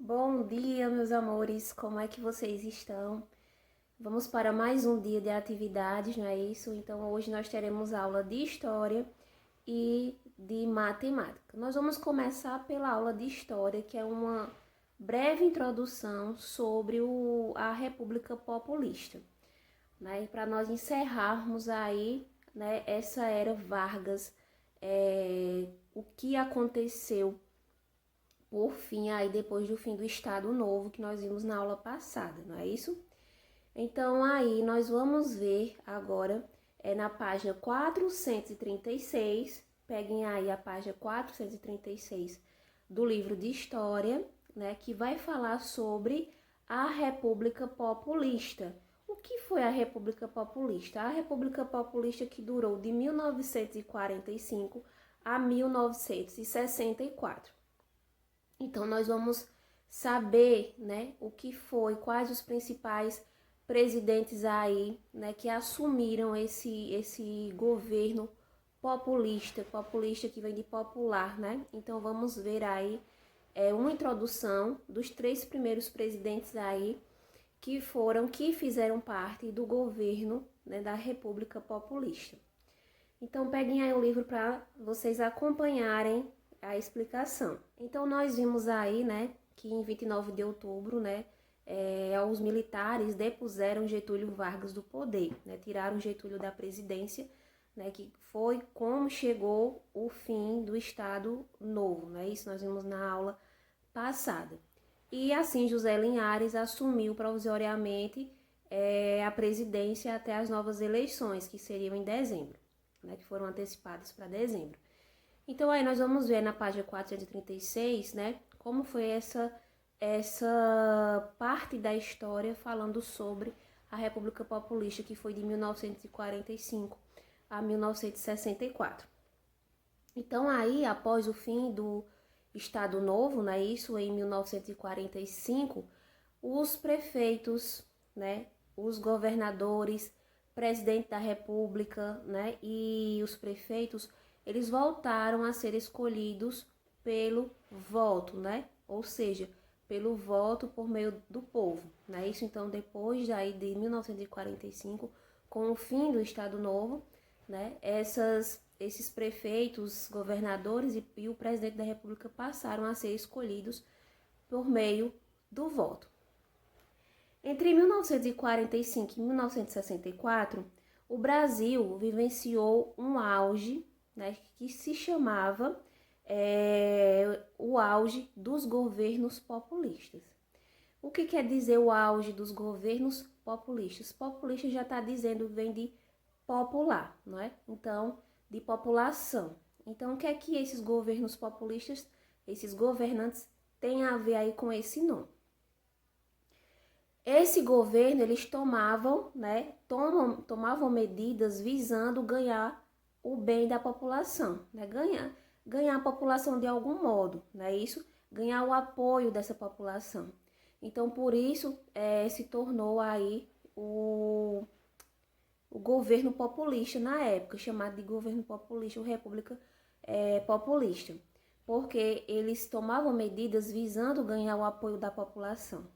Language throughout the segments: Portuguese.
Bom dia, meus amores, como é que vocês estão? Vamos para mais um dia de atividades, não é isso? Então, hoje nós teremos aula de História e de Matemática. Nós vamos começar pela aula de História, que é uma breve introdução sobre a República Populista, né? E para nós encerrarmos aí, né, essa era Vargas, o que aconteceu por fim, aí depois do fim do Estado Novo que nós vimos na aula passada, não é isso? Então aí nós vamos ver agora na página 436, peguem aí a página 436 do livro de História, né, que vai falar sobre a República Populista. O que foi a República Populista? A República Populista que durou de 1945 a 1964. Então, nós vamos saber, né, o que foi, quais os principais presidentes aí, né, que assumiram esse governo populista que vem de popular, né? Então, vamos ver aí uma introdução dos 3 primeiros presidentes aí que fizeram parte do governo, né, da República Populista. Então, peguem aí o livro para vocês acompanharem a explicação. Então, nós vimos aí, né, que em 29 de outubro, né, os militares depuseram Getúlio Vargas do poder, né, tiraram Getúlio da presidência, né, que foi como chegou o fim do Estado Novo, né, isso nós vimos na aula passada. E assim, José Linhares assumiu provisoriamente a presidência até as novas eleições, que seriam em dezembro, né, que foram antecipadas para dezembro. Então, aí nós vamos ver na página 436, né, como foi essa parte da história falando sobre a República Populista, que foi de 1945 a 1964. Então, aí, após o fim do Estado Novo, né, isso em 1945, os prefeitos, né, os governadores, presidente da República, né, e os prefeitos, eles voltaram a ser escolhidos pelo voto, né? Ou seja, pelo voto por meio do povo, né? Isso então depois daí de 1945, com o fim do Estado Novo, né? Esses prefeitos, governadores e o presidente da República passaram a ser escolhidos por meio do voto. Entre 1945 e 1964, o Brasil vivenciou um auge, né, que se chamava o auge dos governos populistas. O que quer dizer o auge dos governos populistas? Populista já está dizendo, vem de popular, não é? Então, de população. Então, o que é que esses governos populistas, esses governantes, têm a ver aí com esse nome? Esse governo, eles tomavam, né, tomavam medidas visando ganhar o bem da população, né, ganhar a população de algum modo, né, isso, ganhar o apoio dessa população. Então, por isso, se tornou aí o governo populista na época, chamado de governo populista ou república populista, porque eles tomavam medidas visando ganhar o apoio da população.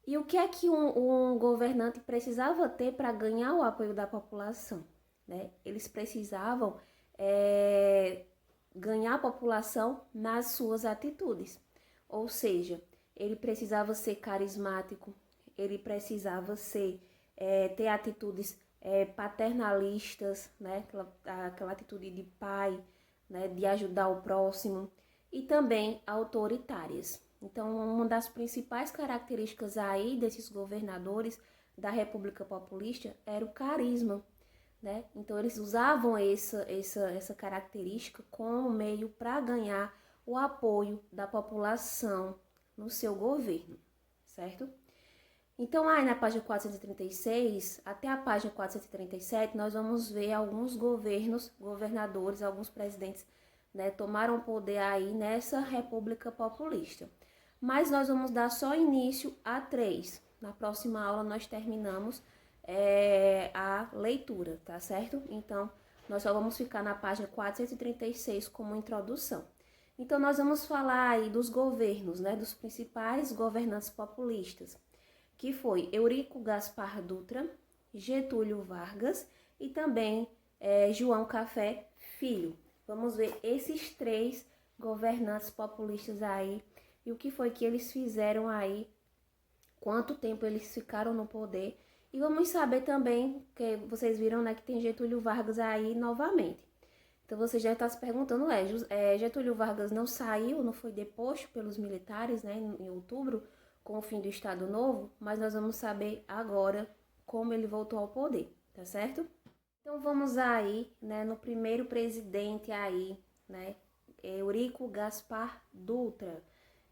E o que é que um governante precisava ter para ganhar o apoio da população, né? Eles precisavam ganhar a população nas suas atitudes. Ou seja, ele precisava ser carismático, ele precisava ter atitudes paternalistas, né? Aquela atitude de pai, né? De ajudar o próximo, e também autoritárias. Então, uma das principais características aí desses governadores da República Populista era o carisma, né? Então, eles usavam essa característica como meio para ganhar o apoio da população no seu governo, certo? Então, aí na página 436 até a página 437, nós vamos ver alguns governadores, alguns presidentes, né, tomaram poder aí nessa República Populista. Mas nós vamos dar só início a 3. Na próxima aula nós terminamos a leitura, tá certo? Então, nós só vamos ficar na página 436 como introdução. Então, nós vamos falar aí dos governos, né, dos principais governantes populistas, que foi Eurico Gaspar Dutra, Getúlio Vargas e também João Café Filho. Vamos ver esses 3 governantes populistas aí e o que foi que eles fizeram aí, quanto tempo eles ficaram no poder. E vamos saber também, que vocês viram, né, que tem Getúlio Vargas aí novamente. Então você já está se perguntando, Getúlio Vargas não saiu, não foi deposto pelos militares, né, em outubro, com o fim do Estado Novo, mas nós vamos saber agora como ele voltou ao poder, tá certo? Então vamos aí, né, no primeiro presidente aí, né, Eurico Gaspar Dutra.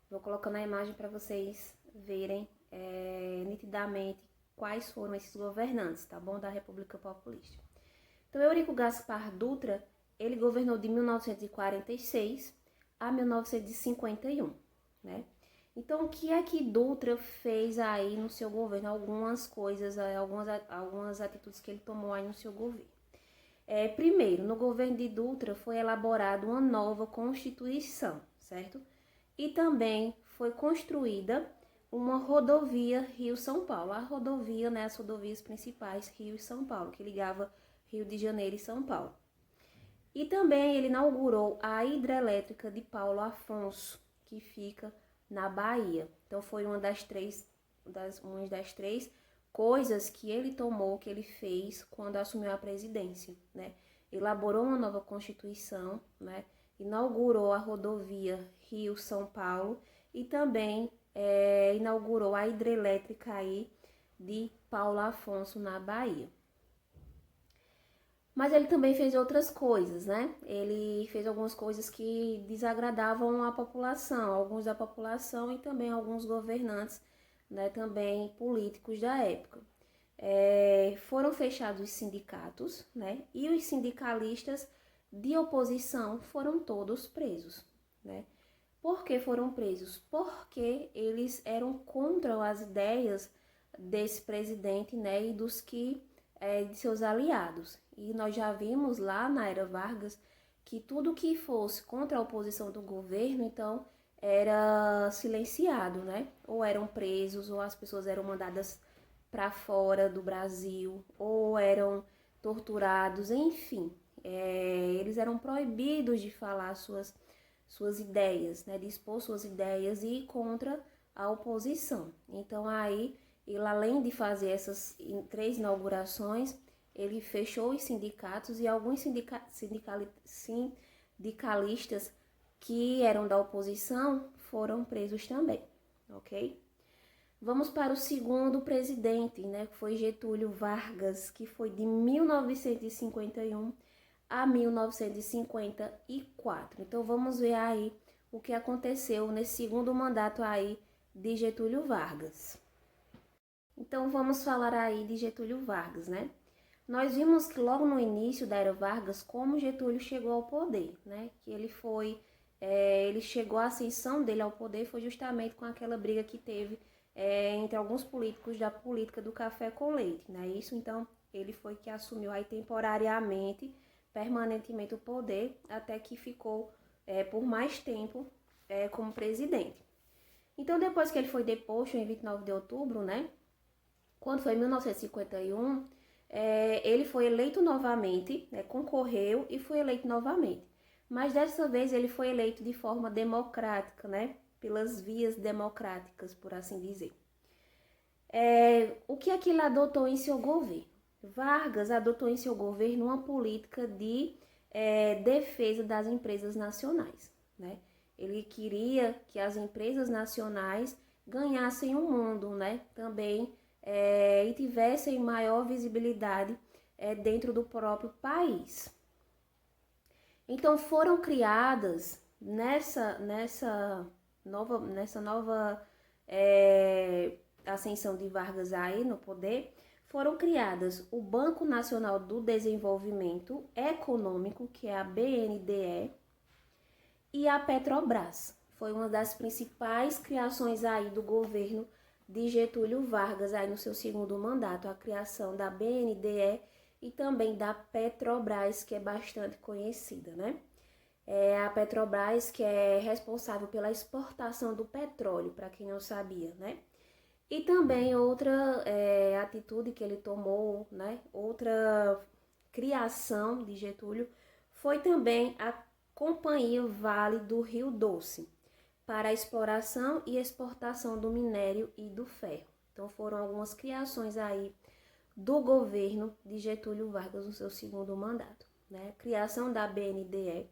Vou colocar na imagem para vocês verem nitidamente quais foram esses governantes, tá bom, da República Populista. Então Eurico Gaspar Dutra, ele governou de 1946 a 1951, né? Então, o que é que Dutra fez aí no seu governo? Algumas coisas, algumas atitudes que ele tomou aí no seu governo. Primeiro, no governo de Dutra foi elaborada uma nova Constituição, certo? E também foi construída uma rodovia Rio-São Paulo. A rodovia, né, as rodovias principais Rio e São Paulo, que ligava Rio de Janeiro e São Paulo. E também ele inaugurou a hidrelétrica de Paulo Afonso, que fica na Bahia. Então foi uma das três coisas que ele tomou, que ele fez quando assumiu a presidência, né? Elaborou uma nova Constituição, né? Inaugurou a rodovia Rio-São Paulo e também inaugurou a hidrelétrica aí de Paulo Afonso na Bahia. Mas ele também fez outras coisas, né? Ele fez algumas coisas que desagradavam a população, alguns da população e também alguns governantes, né, também políticos da época. Foram fechados os sindicatos, né? E os sindicalistas de oposição foram todos presos, né? Por que foram presos? Porque eles eram contra as ideias desse presidente, né, e de seus aliados. E nós já vimos lá na era Vargas que tudo que fosse contra a oposição do governo, então, era silenciado, né? Ou eram presos, ou as pessoas eram mandadas para fora do Brasil, ou eram torturados, enfim. Eles eram proibidos de falar suas ideias, né? De expor suas ideias e ir contra a oposição. Então, aí, ele, além de fazer essas 3 inaugurações, ele fechou os sindicatos e alguns sindicalistas que eram da oposição foram presos também, ok? Vamos para o segundo presidente, né, que foi Getúlio Vargas, que foi de 1951 a 1954. Então vamos ver aí o que aconteceu nesse segundo mandato aí de Getúlio Vargas. Então vamos falar aí de Getúlio Vargas, né? Nós vimos que logo no início da era Vargas, como Getúlio chegou ao poder, né? Que ele chegou, a ascensão dele ao poder foi justamente com aquela briga que teve entre alguns políticos da política do café com leite, né? Isso, então, ele foi que assumiu aí temporariamente, permanentemente o poder, até que ficou por mais tempo como presidente. Então, depois que ele foi deposto em 29 de outubro, né? Quando foi em 1951, ele foi eleito novamente, né, concorreu e foi eleito novamente. Mas dessa vez ele foi eleito de forma democrática, né, pelas vias democráticas, por assim dizer. O que é que ele adotou em seu governo? Vargas adotou em seu governo uma política de defesa das empresas nacionais, né? Ele queria que as empresas nacionais ganhassem o mundo, né? Também e tivessem maior visibilidade dentro do próprio país. Então foram criadas nessa nova ascensão de Vargas aí no poder, foram criadas o Banco Nacional do Desenvolvimento Econômico, que é a BNDE, e a Petrobras. Foi uma das principais criações aí do governo de Getúlio Vargas, aí no seu segundo mandato, a criação da BNDE e também da Petrobras, que é bastante conhecida, né? É a Petrobras, que é responsável pela exportação do petróleo, para quem não sabia, né? E também outra atitude que ele tomou, né? Outra criação de Getúlio foi também a Companhia Vale do Rio Doce, para a exploração e exportação do minério e do ferro. Então foram algumas criações aí do governo de Getúlio Vargas no seu segundo mandato, né? Criação da BNDE,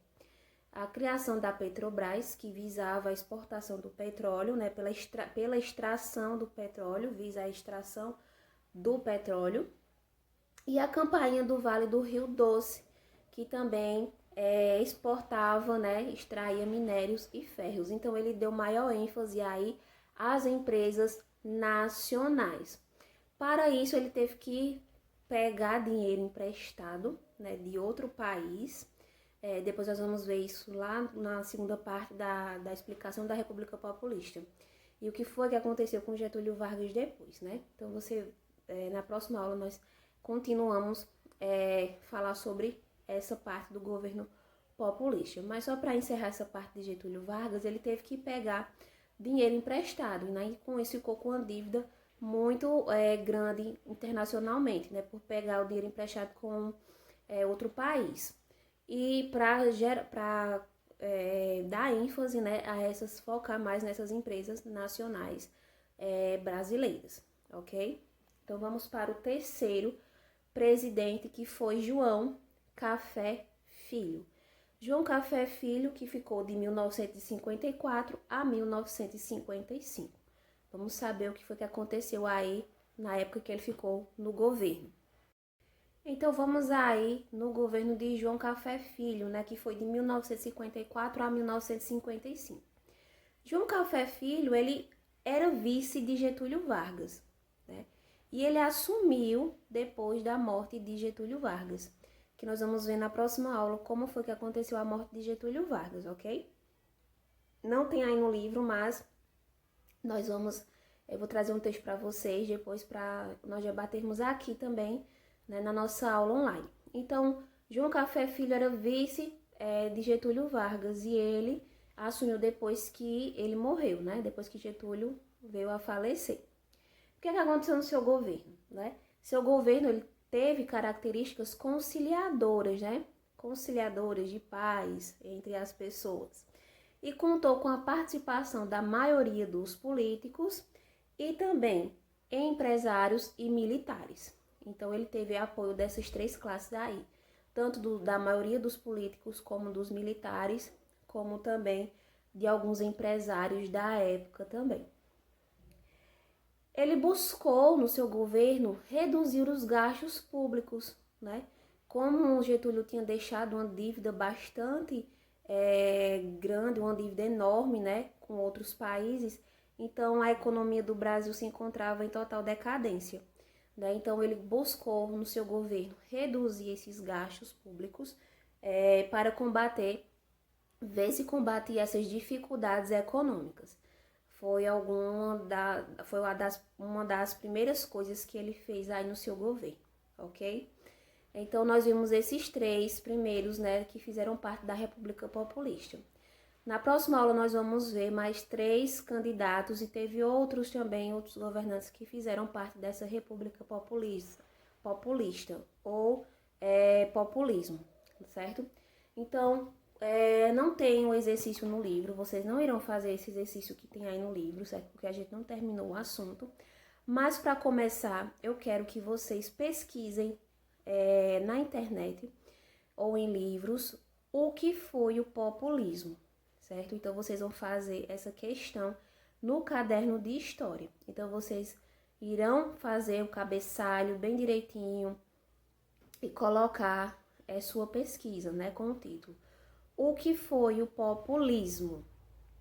a criação da Petrobras, que visava a exportação do petróleo, né, pela extração do petróleo, visa a extração do petróleo, e a Companhia do Vale do Rio Doce, que também exportava, né, extraía minérios e ferros. Então ele deu maior ênfase aí às empresas nacionais. Para isso ele teve que pegar dinheiro emprestado, né, de outro país. Depois nós vamos ver isso lá na segunda parte da explicação da República Populista. E o que foi que aconteceu com Getúlio Vargas depois, né? Então na próxima aula nós continuamos falar sobre essa parte do governo populista. Mas só para encerrar essa parte de Getúlio Vargas, ele teve que pegar dinheiro emprestado, né? E com isso ficou com uma dívida muito grande internacionalmente, né? Por pegar o dinheiro emprestado com outro país. E para dar ênfase, né, focar mais nessas empresas nacionais brasileiras, ok? Então vamos para o terceiro presidente, que foi João Café Filho. João Café Filho, que ficou de 1954 a 1955. Vamos saber o que foi que aconteceu aí na época que ele ficou no governo. Então vamos aí no governo de João Café Filho, né, que foi de 1954 a 1955. João Café Filho, ele era vice de Getúlio Vargas, né? E ele assumiu depois da morte de Getúlio Vargas, que nós vamos ver na próxima aula como foi que aconteceu a morte de Getúlio Vargas, ok? Não tem aí no livro, mas eu vou trazer um texto para vocês depois para nós debatermos aqui também, né, na nossa aula online. Então, João Café Filho era vice de Getúlio Vargas e ele assumiu depois que ele morreu, né? Depois que Getúlio veio a falecer. O que aconteceu no seu governo, né? Seu governo ele teve características conciliadoras, né? Conciliadoras de paz entre as pessoas. E contou com a participação da maioria dos políticos e também empresários e militares. Então ele teve apoio dessas três classes aí, tanto da maioria dos políticos como dos militares, como também de alguns empresários da época também. Ele buscou no seu governo reduzir os gastos públicos, né? Como o Getúlio tinha deixado uma dívida bastante grande, uma dívida enorme, né, com outros países, então a economia do Brasil se encontrava em total decadência. Né? Então ele buscou no seu governo reduzir esses gastos públicos para ver se combater essas dificuldades econômicas. Foi uma das primeiras coisas que ele fez aí no seu governo, ok? Então nós vimos esses três primeiros, né, que fizeram parte da República Populista. Na próxima aula nós vamos ver mais 3 candidatos e teve outros também, outros governantes que fizeram parte dessa República populista ou populismo, certo? Então, não tem o exercício no livro, vocês não irão fazer esse exercício que tem aí no livro, certo? Porque a gente não terminou o assunto. Mas para começar, eu quero que vocês pesquisem na internet ou em livros o que foi o populismo. Certo? Então, vocês vão fazer essa questão no caderno de história. Então, vocês irão fazer o cabeçalho bem direitinho e colocar sua pesquisa, né, com o título. O que foi o populismo?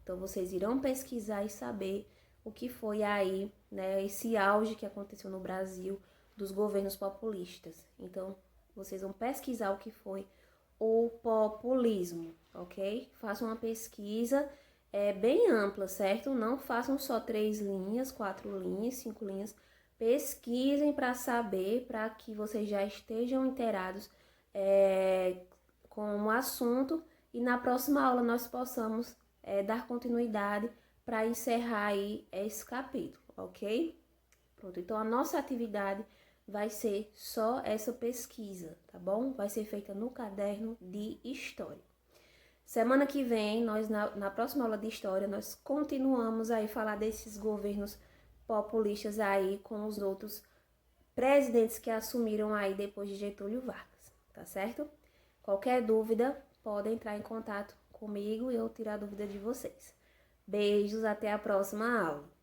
Então, vocês irão pesquisar e saber o que foi aí, né, esse auge que aconteceu no Brasil dos governos populistas. Então, vocês vão pesquisar o que foi o populismo, ok? Façam uma pesquisa bem ampla, certo? Não façam só 3 linhas, 4 linhas, 5 linhas. Pesquisem para saber, para que vocês já estejam inteirados com o assunto e na próxima aula nós possamos dar continuidade para encerrar aí esse capítulo, ok? Pronto, então a nossa atividade vai ser só essa pesquisa, tá bom? Vai ser feita no caderno de História. Semana que vem, nós na próxima aula de História, nós continuamos aí falar desses governos populistas aí com os outros presidentes que assumiram aí depois de Getúlio Vargas, tá certo? Qualquer dúvida, podem entrar em contato comigo e eu tirar a dúvida de vocês. Beijos, até a próxima aula.